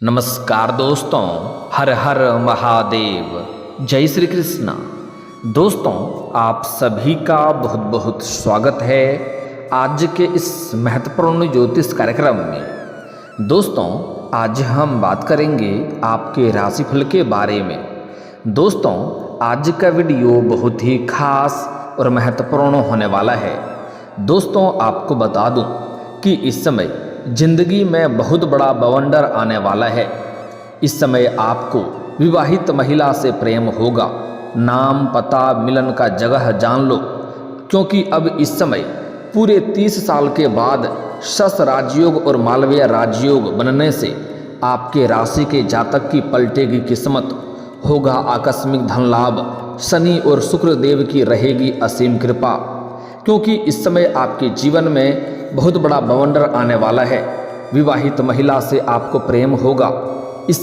नमस्कार दोस्तों, हर हर महादेव, जय श्री कृष्णा। दोस्तों, आप सभी का बहुत बहुत स्वागत है आज के इस महत्वपूर्ण ज्योतिष कार्यक्रम में। दोस्तों, आज हम बात करेंगे आपके राशिफल के बारे में। दोस्तों, आज का वीडियो बहुत ही खास और महत्वपूर्ण होने वाला है। दोस्तों, आपको बता दूं कि इस समय जिंदगी में बहुत बड़ा बवंडर आने वाला है। इस समय आपको विवाहित महिला से प्रेम होगा। नाम, पता, मिलन का जगह जान लो, क्योंकि अब इस समय पूरे 30 साल के बाद शश राजयोग और मालवीय राजयोग बनने से आपके राशि के जातक की पलटेगी किस्मत, होगा आकस्मिक धन लाभ, शनि और शुक्र देव की रहेगी असीम कृपा। क्योंकि इस समय आपके जीवन में बहुत बड़ा बवंडर आने वाला है। विवाहित महिला से आपको प्रेम होगा। इस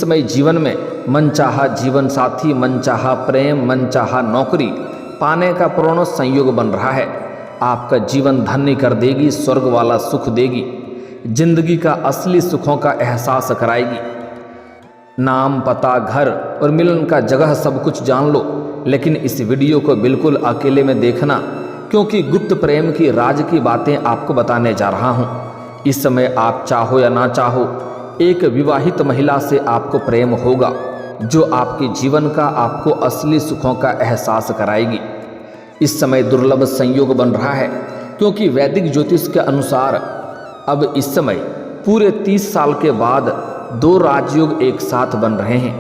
समय जीवन में मनचाहा जीवन साथी, मनचाहा प्रेम, मनचाहा नौकरी पाने का पूर्ण संयोग बन रहा है। आपका जीवन धन्य कर देगी, स्वर्ग वाला सुख देगी, जिंदगी का असली सुखों का एहसास कराएगी। नाम, पता, घर और मिलन का जगह सब कुछ जान लो, लेकिन इस वीडियो को बिल्कुल अकेले में देखना, क्योंकि गुप्त प्रेम की राज की बातें आपको बताने जा रहा हूँ। इस समय आप चाहो या ना चाहो, एक विवाहित महिला से आपको प्रेम होगा, जो आपके जीवन का आपको असली सुखों का एहसास कराएगी। इस समय दुर्लभ संयोग बन रहा है, क्योंकि वैदिक ज्योतिष के अनुसार अब इस समय पूरे 30 साल के बाद 2 राजयोग एक साथ बन रहे हैं,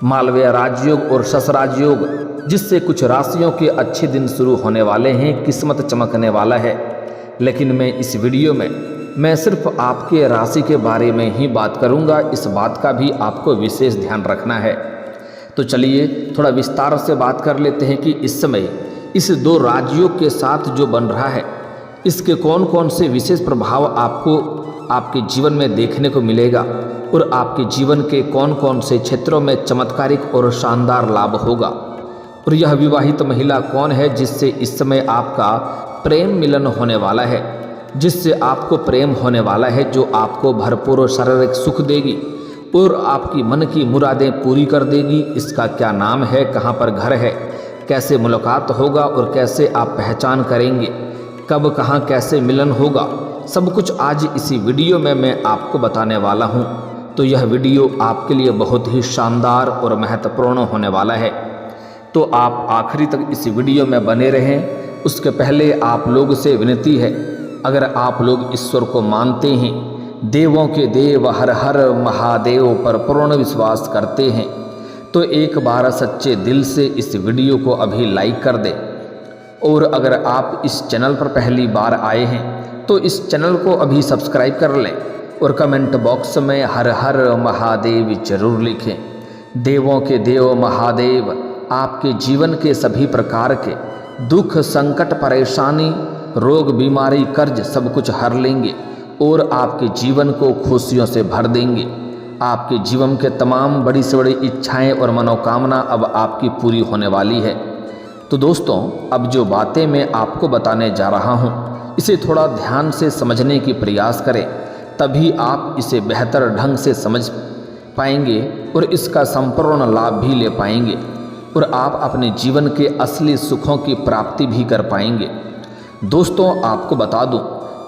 मालवीय राजयोग और शश राजयोग, जिससे कुछ राशियों के अच्छे दिन शुरू होने वाले हैं, किस्मत चमकने वाला है। लेकिन मैं इस वीडियो में सिर्फ आपके राशि के बारे में ही बात करूंगा। इस बात का भी आपको विशेष ध्यान रखना है। तो चलिए थोड़ा विस्तार से बात कर लेते हैं कि इस समय इस 2 राजयोग के साथ जो बन रहा है, इसके कौन कौन से विशेष प्रभाव आपको आपके जीवन में देखने को मिलेगा और आपके जीवन के कौन कौन से क्षेत्रों में चमत्कारिक और शानदार लाभ होगा। और यह विवाहित महिला कौन है जिससे इस समय आपका प्रेम मिलन होने वाला है, जिससे आपको प्रेम होने वाला है, जो आपको भरपूर शारीरिक सुख देगी और आपकी मन की मुरादें पूरी कर देगी। इसका क्या नाम है, कहाँ पर घर है, कैसे मुलाकात होगा और कैसे आप पहचान करेंगे, कब कहाँ कैसे मिलन होगा, सब कुछ आज इसी वीडियो में मैं आपको बताने वाला हूँ। तो यह वीडियो आपके लिए बहुत ही शानदार और महत्वपूर्ण होने वाला है, तो आप आखिरी तक इस वीडियो में बने रहें। उसके पहले आप लोग से विनती है, अगर आप लोग ईश्वर को मानते हैं, देवों के देव हर हर महादेव पर पूर्ण विश्वास करते हैं, तो एक बार सच्चे दिल से इस वीडियो को अभी लाइक कर दें। और अगर आप इस चैनल पर पहली बार आए हैं तो इस चैनल को अभी सब्सक्राइब कर लें और कमेंट बॉक्स में हर हर महादेव जरूर लिखें। देवों के देव महादेव आपके जीवन के सभी प्रकार के दुख, संकट, परेशानी, रोग, बीमारी, कर्ज सब कुछ हर लेंगे और आपके जीवन को खुशियों से भर देंगे। आपके जीवन के तमाम बड़ी से बड़ी इच्छाएं और मनोकामना अब आपकी पूरी होने वाली है। तो दोस्तों, अब जो बातें मैं आपको बताने जा रहा हूँ, इसे थोड़ा ध्यान से समझने की प्रयास करें, तभी आप इसे बेहतर ढंग से समझ पाएंगे और इसका संपूर्ण लाभ भी ले पाएंगे और आप अपने जीवन के असली सुखों की प्राप्ति भी कर पाएंगे। दोस्तों, आपको बता दूं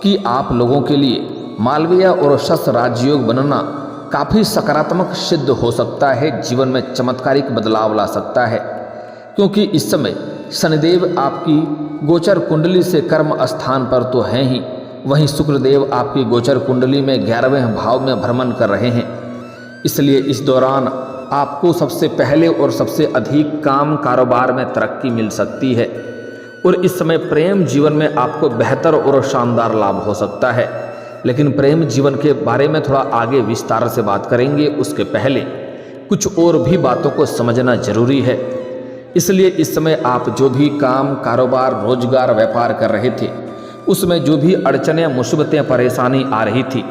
कि आप लोगों के लिए मालवीय और शश राजयोग बनना काफ़ी सकारात्मक सिद्ध हो सकता है, जीवन में चमत्कारिक बदलाव ला सकता है। क्योंकि इस समय शनिदेव आपकी गोचर कुंडली से कर्म स्थान पर तो हैं ही, वहीं शुक्रदेव आपकी गोचर कुंडली में 11वें भाव में भ्रमण कर रहे हैं। इसलिए इस दौरान आपको सबसे पहले और सबसे अधिक काम कारोबार में तरक्की मिल सकती है और इस समय प्रेम जीवन में आपको बेहतर और शानदार लाभ हो सकता है। लेकिन प्रेम जीवन के बारे में थोड़ा आगे विस्तार से बात करेंगे, उसके पहले कुछ और भी बातों को समझना जरूरी है। इसलिए इस समय आप जो भी काम कारोबार, रोजगार, व्यापार कर रहे थे, उसमें जो भी अड़चनें, मुसीबतें, परेशानी आ रही थी,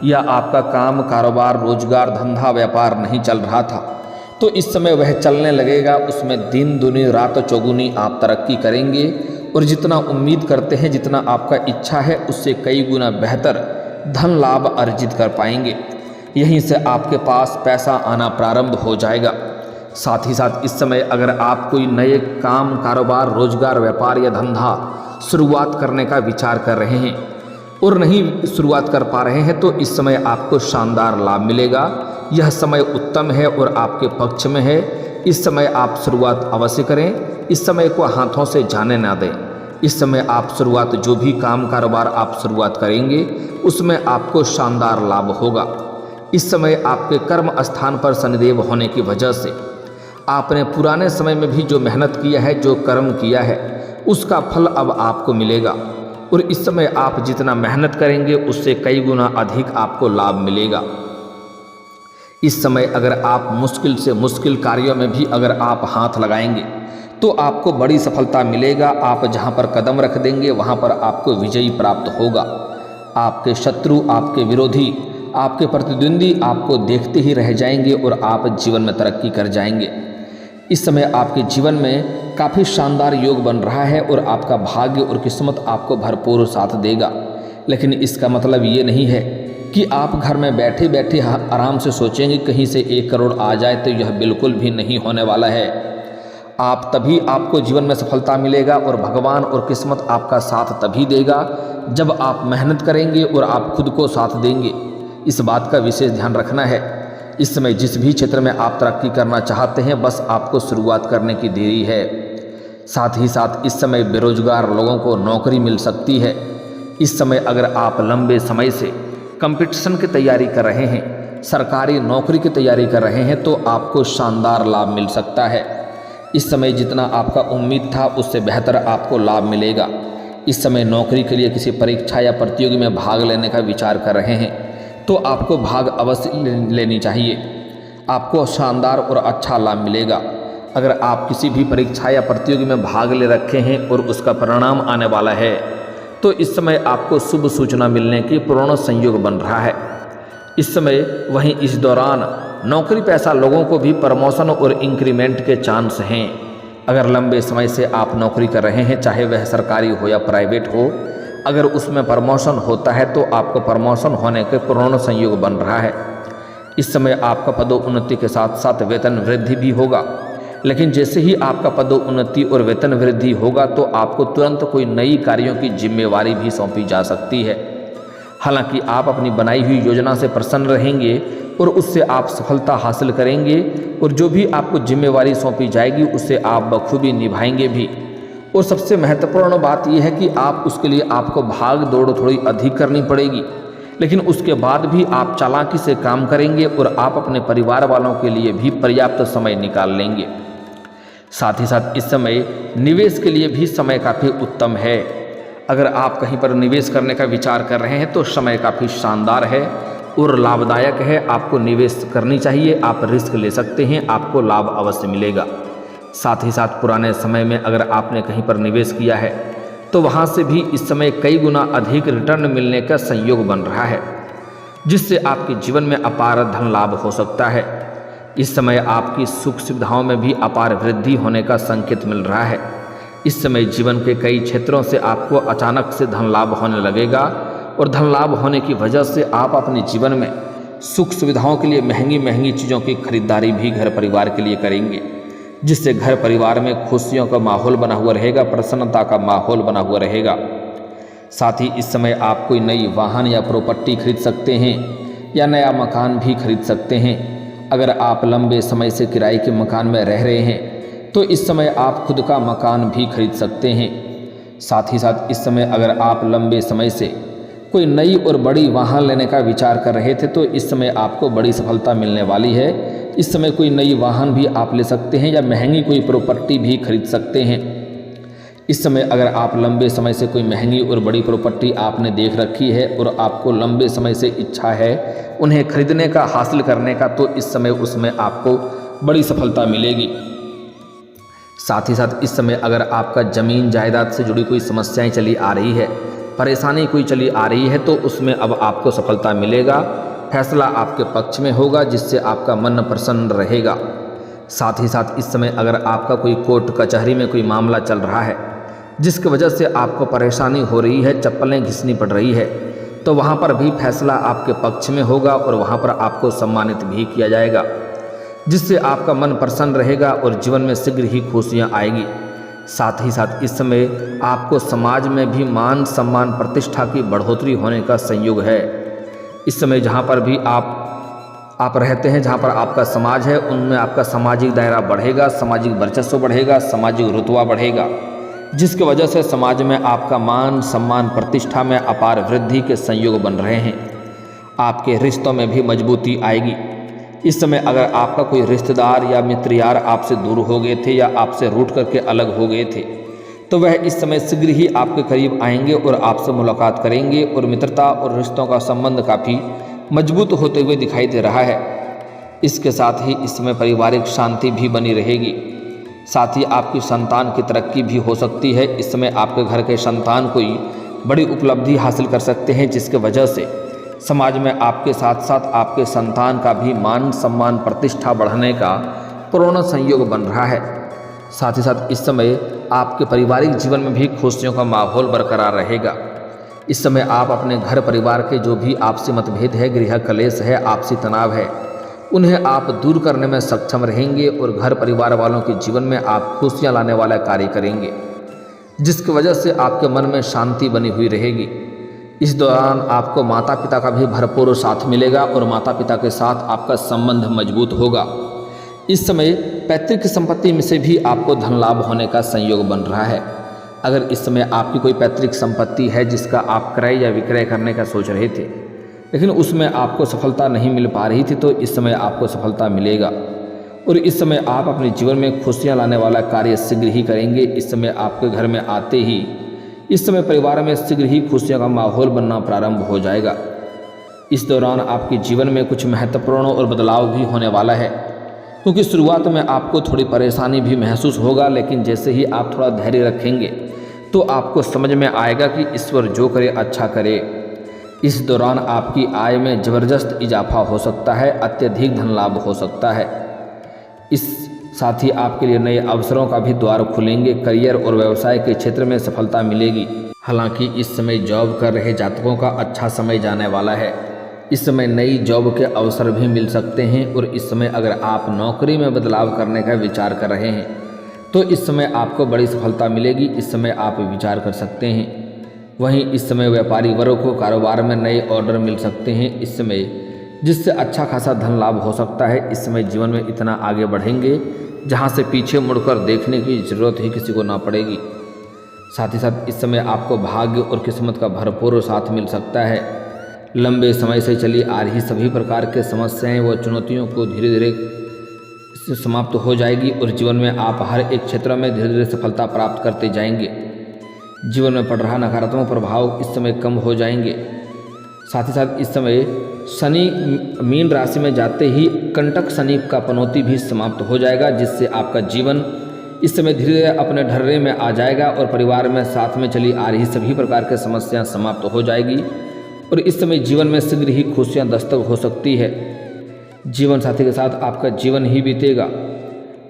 या आपका काम कारोबार, रोजगार, धंधा, व्यापार नहीं चल रहा था, तो इस समय वह चलने लगेगा। उसमें दिन दुनी रात चौगुनी आप तरक्की करेंगे और जितना उम्मीद करते हैं, जितना आपका इच्छा है, उससे कई गुना बेहतर धन लाभ अर्जित कर पाएंगे। यहीं से आपके पास पैसा आना प्रारंभ हो जाएगा। साथ ही साथ इस समय अगर आप कोई नए काम, कारोबार, रोजगार, व्यापार या धंधा शुरुआत करने का विचार कर रहे हैं और नहीं शुरुआत कर पा रहे हैं, तो इस समय आपको शानदार लाभ मिलेगा। यह समय उत्तम है और आपके पक्ष में है। इस समय आप शुरुआत अवश्य करें। इस समय को हाथों से जाने ना दें। इस समय आप शुरुआत, जो भी काम कारोबार आप शुरुआत करेंगे उसमें आपको शानदार लाभ होगा। इस समय आपके कर्म स्थान पर शनिदेव होने की वजह से आपने पुराने समय में भी जो मेहनत किया है, जो कर्म किया है, उसका फल अब आपको मिलेगा और इस समय आप जितना मेहनत करेंगे उससे कई गुना अधिक आपको लाभ मिलेगा। इस समय अगर आप मुश्किल से मुश्किल कार्यों में भी अगर आप हाथ लगाएंगे तो आपको बड़ी सफलता मिलेगा। आप जहां पर कदम रख देंगे वहां पर आपको विजयी प्राप्त होगा। आपके शत्रु, आपके विरोधी, आपके प्रतिद्वंदी आपको देखते ही रह जाएंगे और आप जीवन में तरक्की कर जाएंगे। इस समय आपके जीवन में काफ़ी शानदार योग बन रहा है और आपका भाग्य और किस्मत आपको भरपूर साथ देगा। लेकिन इसका मतलब ये नहीं है कि आप घर में बैठे बैठे आराम से सोचेंगे कहीं से 1 करोड़ आ जाए, तो यह बिल्कुल भी नहीं होने वाला है। आपको जीवन में सफलता मिलेगा और भगवान और किस्मत आपका साथ तभी देगा जब आप मेहनत करेंगे और आप खुद को साथ देंगे। इस बात का विशेष ध्यान रखना है। इस समय जिस भी क्षेत्र में आप तरक्की करना चाहते हैं, बस आपको शुरुआत करने की देरी है। साथ ही साथ इस समय बेरोजगार लोगों को नौकरी मिल सकती है। इस समय अगर आप लंबे समय से कंपटीशन की तैयारी कर रहे हैं, सरकारी नौकरी की तैयारी कर रहे हैं, तो आपको शानदार लाभ मिल सकता है। इस समय जितना आपका उम्मीद था उससे बेहतर आपको लाभ मिलेगा। इस समय नौकरी के लिए किसी परीक्षा या प्रतियोगी में भाग लेने का विचार कर रहे हैं तो आपको भाग अवश्य लेनी चाहिए। आपको शानदार और अच्छा लाभ मिलेगा। अगर आप किसी भी परीक्षा या प्रतियोगी में भाग ले रखे हैं और उसका परिणाम आने वाला है, तो इस समय आपको शुभ सूचना मिलने की पूर्ण संयोग बन रहा है। इस समय वहीं इस दौरान नौकरी पेशा लोगों को भी प्रमोशन और इंक्रीमेंट के चांस हैं। अगर लंबे समय से आप नौकरी कर रहे हैं, चाहे वह सरकारी हो या प्राइवेट हो, अगर उसमें प्रमोशन होता है तो आपको प्रमोशन होने के पूर्ण संयोग बन रहा है। इस समय आपका पदोन्नति के साथ साथ वेतन वृद्धि भी होगा। लेकिन जैसे ही आपका पदोन्नति और वेतन वृद्धि होगा तो आपको तुरंत कोई नई कार्यों की जिम्मेवारी भी सौंपी जा सकती है। हालांकि आप अपनी बनाई हुई योजना से प्रसन्न रहेंगे और उससे आप सफलता हासिल करेंगे और जो भी आपको जिम्मेवारी सौंपी जाएगी उससे आप बखूबी निभाएंगे भी। और सबसे महत्वपूर्ण बात यह है कि आप उसके लिए आपको भाग दौड़ थोड़ी अधिक करनी पड़ेगी, लेकिन उसके बाद भी आप चालाकी से काम करेंगे और आप अपने परिवार वालों के लिए भी पर्याप्त समय निकाल लेंगे। साथ ही साथ इस समय निवेश के लिए भी समय काफ़ी उत्तम है। अगर आप कहीं पर निवेश करने का विचार कर रहे हैं तो समय काफ़ी शानदार है और लाभदायक है। आपको निवेश करनी चाहिए, आप रिस्क ले सकते हैं, आपको लाभ अवश्य मिलेगा। साथ ही साथ पुराने समय में अगर आपने कहीं पर निवेश किया है तो वहाँ से भी इस समय कई गुना अधिक रिटर्न मिलने का संयोग बन रहा है, जिससे आपके जीवन में अपार धन लाभ हो सकता है। इस समय आपकी सुख सुविधाओं में भी अपार वृद्धि होने का संकेत मिल रहा है। इस समय जीवन के कई क्षेत्रों से आपको अचानक से धन लाभ होने लगेगा और धन लाभ होने की वजह से आप अपने जीवन में सुख सुविधाओं के लिए महंगी महंगी चीज़ों की खरीदारी भी घर परिवार के लिए करेंगे, जिससे घर परिवार में खुशियों का माहौल बना हुआ रहेगा, प्रसन्नता का माहौल बना हुआ रहेगा। साथ ही इस समय आप कोई नई वाहन या प्रॉपर्टी खरीद सकते हैं या नया मकान भी खरीद सकते हैं। अगर आप लंबे समय से किराए के मकान में रह रहे हैं तो इस समय आप खुद का मकान भी खरीद सकते हैं। साथ ही साथ इस समय अगर आप लंबे समय से कोई नई और बड़ी वाहन लेने का विचार कर रहे थे तो इस समय आपको बड़ी सफलता मिलने वाली है। इस समय कोई नई वाहन भी आप ले सकते हैं या महंगी कोई प्रॉपर्टी भी खरीद सकते हैं। इस समय अगर आप लंबे समय से कोई महंगी और बड़ी प्रॉपर्टी आपने देख रखी है और आपको लंबे समय से इच्छा है उन्हें खरीदने का, हासिल करने का, तो इस समय उसमें आपको बड़ी सफलता मिलेगी। साथ ही साथ इस समय अगर आपका ज़मीन जायदाद से जुड़ी कोई समस्याएं चली आ रही है, परेशानी कोई चली आ रही है, तो उसमें अब आपको सफलता मिलेगा। फैसला आपके पक्ष में होगा जिससे आपका मन प्रसन्न रहेगा। साथ ही साथ इस समय अगर आपका कोई कोर्ट कचहरी में कोई मामला चल रहा है जिसकी वजह से आपको परेशानी हो रही है, चप्पलें घिसनी पड़ रही है, तो वहाँ पर भी फैसला आपके पक्ष में होगा और वहाँ पर आपको सम्मानित भी किया जाएगा, जिससे आपका मन प्रसन्न रहेगा और जीवन में शीघ्र ही खुशियाँ आएगी। साथ ही साथ इस समय आपको समाज में भी मान सम्मान प्रतिष्ठा की बढ़ोतरी होने का संयोग है। इस समय जहाँ पर भी आप रहते हैं, जहाँ पर आपका समाज है, उनमें आपका सामाजिक दायरा बढ़ेगा, सामाजिक वर्चस्व बढ़ेगा, सामाजिक रुतबा बढ़ेगा, जिसकी वजह से समाज में आपका मान सम्मान प्रतिष्ठा में अपार वृद्धि के संयोग बन रहे हैं। आपके रिश्तों में भी मजबूती आएगी। इस समय अगर आपका कोई रिश्तेदार या मित्र यार आपसे दूर हो गए थे या आपसे रूठ करके अलग हो गए थे, तो वह इस समय शीघ्र ही आपके करीब आएंगे और आपसे मुलाकात करेंगे और मित्रता और रिश्तों का संबंध काफ़ी मजबूत होते हुए दिखाई दे रहा है। इसके साथ ही इस समय पारिवारिक शांति भी बनी रहेगी। साथ ही आपकी संतान की तरक्की भी हो सकती है। इस समय आपके घर के संतान कोई बड़ी उपलब्धि हासिल कर सकते हैं, जिसके वजह से समाज में आपके साथ साथ आपके संतान का भी मान सम्मान प्रतिष्ठा बढ़ने का पूर्ण संयोग बन रहा है। साथ ही साथ इस समय आपके पारिवारिक जीवन में भी खुशियों का माहौल बरकरार रहेगा। इस समय आप अपने घर परिवार के जो भी आपसी मतभेद है, गृह कलेश है, आपसी तनाव है, उन्हें आप दूर करने में सक्षम रहेंगे और घर परिवार वालों के जीवन में आप खुशियाँ लाने वाला कार्य करेंगे, जिसकी वजह से आपके मन में शांति बनी हुई रहेगी। इस दौरान आपको माता पिता का भी भरपूर साथ मिलेगा और माता पिता के साथ आपका संबंध मजबूत होगा। इस समय पैतृक संपत्ति में से भी आपको धन लाभ होने का संयोग बन रहा है। अगर इस समय आपकी कोई पैतृक संपत्ति है जिसका आप क्रय या विक्रय करने का सोच रहे थे, लेकिन उसमें आपको सफलता नहीं मिल पा रही थी, तो इस समय आपको सफलता मिलेगा और इस समय आप अपने जीवन में खुशियाँ लाने वाला कार्य शीघ्र ही करेंगे। इस समय आपके घर में आते ही इस समय परिवार में शीघ्र ही खुशियों का माहौल बनना प्रारंभ हो जाएगा। इस दौरान आपके जीवन में कुछ महत्वपूर्ण और बदलाव भी होने वाला है, क्योंकि शुरुआत में आपको थोड़ी परेशानी भी महसूस होगा, लेकिन जैसे ही आप थोड़ा धैर्य रखेंगे तो आपको समझ में आएगा कि ईश्वर जो करे अच्छा करे। इस दौरान आपकी आय में ज़बरदस्त इजाफा हो सकता है, अत्यधिक धन लाभ हो सकता है। इस साथ ही आपके लिए नए अवसरों का भी द्वार खुलेंगे। करियर और व्यवसाय के क्षेत्र में सफलता मिलेगी। हालांकि इस समय जॉब कर रहे जातकों का अच्छा समय जाने वाला है। इस समय नई जॉब के अवसर भी मिल सकते हैं और इस समय अगर आप नौकरी में बदलाव करने का विचार कर रहे हैं तो इस समय आपको बड़ी सफलता मिलेगी। इस समय आप विचार कर सकते हैं। वहीं इस समय व्यापारी वर्ग को कारोबार में नए ऑर्डर मिल सकते हैं इस समय, जिससे अच्छा खासा धन लाभ हो सकता है। इस समय जीवन में इतना आगे बढ़ेंगे जहां से पीछे मुड़कर देखने की जरूरत ही किसी को ना पड़ेगी। साथ ही साथ इस समय आपको भाग्य और किस्मत का भरपूर साथ मिल सकता है। लंबे समय से चली आ रही सभी प्रकार के समस्याएं व चुनौतियों को धीरे धीरे समाप्त हो जाएगी और जीवन में आप हर एक क्षेत्र में धीरे धीरे सफलता प्राप्त करते जाएंगे। जीवन में पड़ रहा नकारात्मक प्रभाव इस समय कम हो जाएंगे। साथ ही साथ इस समय शनि मीन राशि में जाते ही कंटक शनि का पनौती भी समाप्त हो जाएगा, जिससे आपका जीवन इस समय धीरे धीरे अपने ढर्रे में आ जाएगा और परिवार में साथ में चली आ रही सभी प्रकार की समस्याएं समाप्त हो जाएगी और इस समय जीवन में शीघ्र ही खुशियां दस्तक हो सकती है। जीवन साथी के साथ आपका जीवन ही बीतेगा।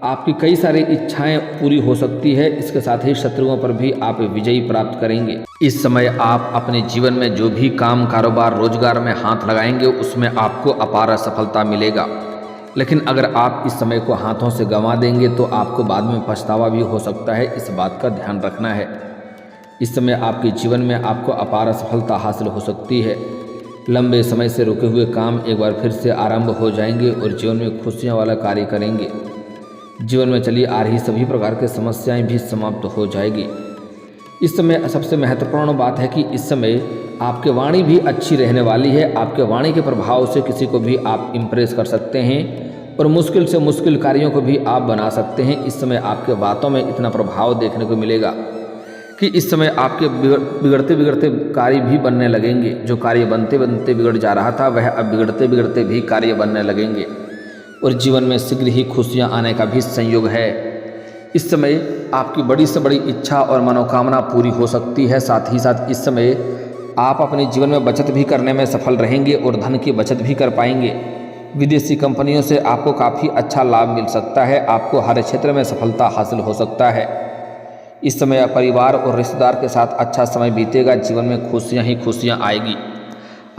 आपकी कई सारी इच्छाएं पूरी हो सकती है। इसके साथ ही शत्रुओं पर भी आप विजयी प्राप्त करेंगे। इस समय आप अपने जीवन में जो भी काम कारोबार रोजगार में हाथ लगाएंगे उसमें आपको अपार सफलता मिलेगा, लेकिन अगर आप इस समय को हाथों से गंवा देंगे तो आपको बाद में पछतावा भी हो सकता है। इस बात का ध्यान रखना है। इस समय आपके जीवन में आपको अपार सफलता हासिल हो सकती है। लंबे समय से रुके हुए काम एक बार फिर से आरंभ हो जाएंगे और जीवन में खुशियां वाला कार्य करेंगे। जीवन में चली आ रही सभी प्रकार की समस्याएं भी समाप्त हो जाएगी। इस समय सबसे महत्वपूर्ण बात है कि इस समय आपके वाणी भी अच्छी रहने वाली है। आपके वाणी के प्रभाव से किसी को भी आप इम्प्रेस कर सकते हैं और मुश्किल से मुश्किल कार्यों को भी आप बना सकते हैं। इस समय आपके बातों में इतना प्रभाव देखने को मिलेगा कि इस समय आपके बिगड़ते बिगड़ते कार्य भी बनने लगेंगे। जो कार्य बनते बनते बिगड़ जा रहा था वह अब बिगड़ते बिगड़ते भी कार्य बनने लगेंगे और जीवन में शीघ्र ही खुशियां आने का भी संयोग है। इस समय आपकी बड़ी से बड़ी इच्छा और मनोकामना पूरी हो सकती है। साथ ही साथ इस समय आप अपने जीवन में बचत भी करने में सफल रहेंगे और धन की बचत भी कर पाएंगे। विदेशी कंपनियों से आपको काफ़ी अच्छा लाभ मिल सकता है। आपको हर क्षेत्र में सफलता हासिल हो सकता है। इस समय परिवार और रिश्तेदार के साथ अच्छा समय बीतेगा। जीवन में खुशियां ही खुशियां आएगी।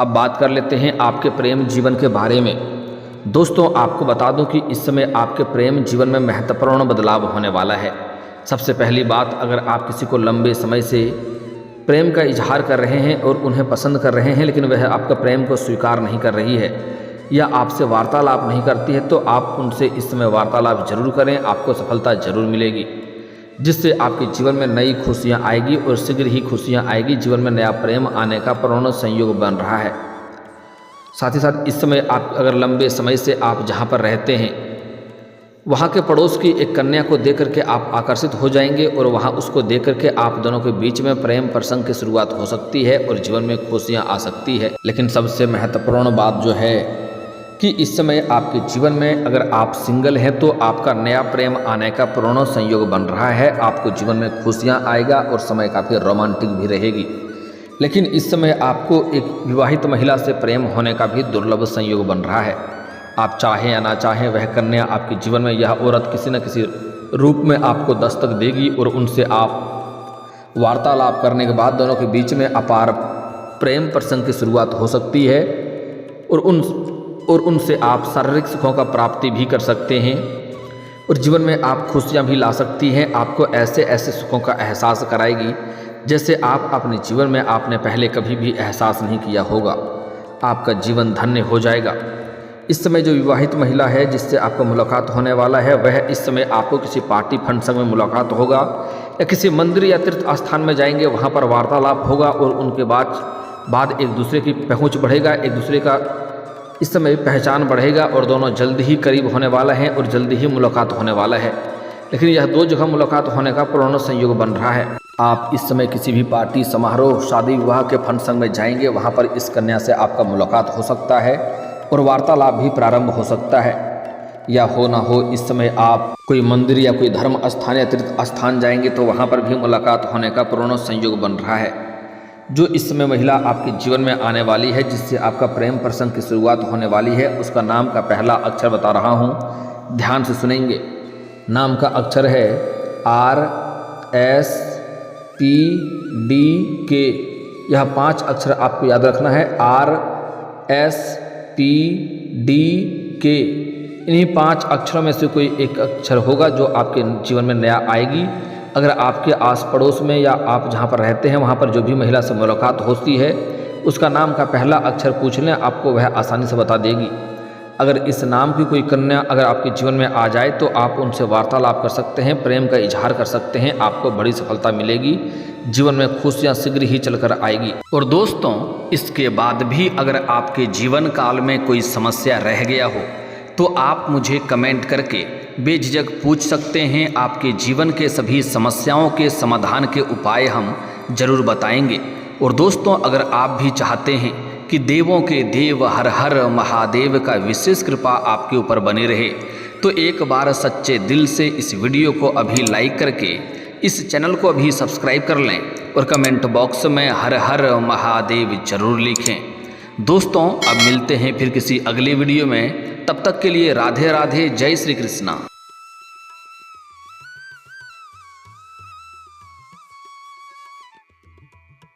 अब बात कर लेते हैं आपके प्रेम जीवन के बारे में। दोस्तों, आपको बता दूं कि इस समय आपके प्रेम जीवन में महत्वपूर्ण बदलाव होने वाला है। सबसे पहली बात, अगर आप किसी को लंबे समय से प्रेम का इजहार कर रहे हैं और उन्हें पसंद कर रहे हैं, लेकिन वह आपका प्रेम को स्वीकार नहीं कर रही है या आपसे वार्तालाप नहीं करती है, तो आप उनसे इस समय वार्तालाप जरूर करें, आपको सफलता जरूर मिलेगी, जिससे आपके जीवन में नई खुशियां आएगी और शीघ्र ही खुशियां आएगी। जीवन में नया प्रेम आने का पूर्ण संयोग बन रहा है। साथ ही साथ इस समय आप अगर लंबे समय से आप जहां पर रहते हैं वहां के पड़ोस की एक कन्या को देख करके आप आकर्षित हो जाएंगे और वहां उसको देख करके आप दोनों के बीच में प्रेम प्रसंग की शुरुआत हो सकती है और जीवन में खुशियां आ सकती है। लेकिन सबसे महत्वपूर्ण बात जो है कि इस समय आपके जीवन में अगर आप सिंगल हैं तो आपका नया प्रेम आने का पूर्ण संयोग बन रहा है। आपको जीवन में खुशियां आएगा और समय काफ़ी रोमांटिक भी रहेगी। लेकिन इस समय आपको एक विवाहित महिला से प्रेम होने का भी दुर्लभ संयोग बन रहा है। आप चाहें या ना चाहें, वह कन्या आपके जीवन में, यह औरत किसी न किसी रूप में आपको दस्तक देगी और उनसे आप वार्तालाप करने के बाद दोनों के बीच में अपार प्रेम प्रसंग की शुरुआत हो सकती है और उनसे आप शारीरिक सुखों का प्राप्ति भी कर सकते हैं और जीवन में आप खुशियां भी ला सकती हैं। आपको ऐसे ऐसे सुखों का एहसास कराएगी जैसे आप अपने जीवन में आपने पहले कभी भी एहसास नहीं किया होगा। आपका जीवन धन्य हो जाएगा। इस समय जो विवाहित महिला है जिससे आपको मुलाकात होने वाला है, वह इस समय आपको किसी पार्टी फंक्शन में मुलाकात होगा या किसी मंदिर या तीर्थ स्थान में जाएंगे, वहाँ पर वार्तालाप होगा और उनके बाद एक दूसरे की पहुँच बढ़ेगा, एक दूसरे का इस समय पहचान बढ़ेगा और दोनों जल्द ही करीब होने वाला है और जल्द ही मुलाकात होने वाला है। लेकिन यह दो जगह मुलाकात होने का पूर्ण संयोग बन रहा है। आप इस समय किसी भी पार्टी, समारोह, शादी विवाह के फंक्शन में जाएंगे, वहाँ पर इस कन्या से आपका मुलाकात हो सकता है और वार्तालाप भी प्रारंभ हो सकता है। या हो ना हो, इस समय आप कोई मंदिर या कोई धर्म स्थान या तीर्थ स्थान जाएंगे तो वहाँ पर भी मुलाकात होने का पूर्ण संयोग बन रहा है। जो इस समय महिला आपके जीवन में आने वाली है, जिससे आपका प्रेम प्रसंग की शुरुआत होने वाली है, उसका नाम का पहला अक्षर बता रहा हूँ, ध्यान से सुनेंगे। नाम का अक्षर है RSPDK। यह 5 अक्षर आपको याद रखना है, RSPDK। इन्हीं 5 अक्षरों में से कोई एक अक्षर होगा जो आपके जीवन में नया आएगी। अगर आपके आस पड़ोस में या आप जहाँ पर रहते हैं वहाँ पर जो भी महिला से मुलाकात होती है, उसका नाम का पहला अक्षर पूछ लें, आपको वह आसानी से बता देगी। अगर इस नाम की कोई कन्या अगर आपके जीवन में आ जाए तो आप उनसे वार्तालाप कर सकते हैं, प्रेम का इजहार कर सकते हैं, आपको बड़ी सफलता मिलेगी। जीवन में खुशियाँ शीघ्र ही चलकर आएगी। और दोस्तों, इसके बाद भी अगर आपके जीवन काल में कोई समस्या रह गया हो तो आप मुझे कमेंट करके बेझिझक पूछ सकते हैं। आपके जीवन के सभी समस्याओं के समाधान के उपाय हम जरूर बताएंगे। और दोस्तों, अगर आप भी चाहते हैं कि देवों के देव हर हर महादेव का विशेष कृपा आपके ऊपर बनी रहे, तो एक बार सच्चे दिल से इस वीडियो को अभी लाइक करके इस चैनल को अभी सब्सक्राइब कर लें और कमेंट बॉक्स में हर हर महादेव जरूर लिखें। दोस्तों, अब मिलते हैं फिर किसी अगले वीडियो में। तब तक के लिए राधे राधे, जय श्री कृष्णा।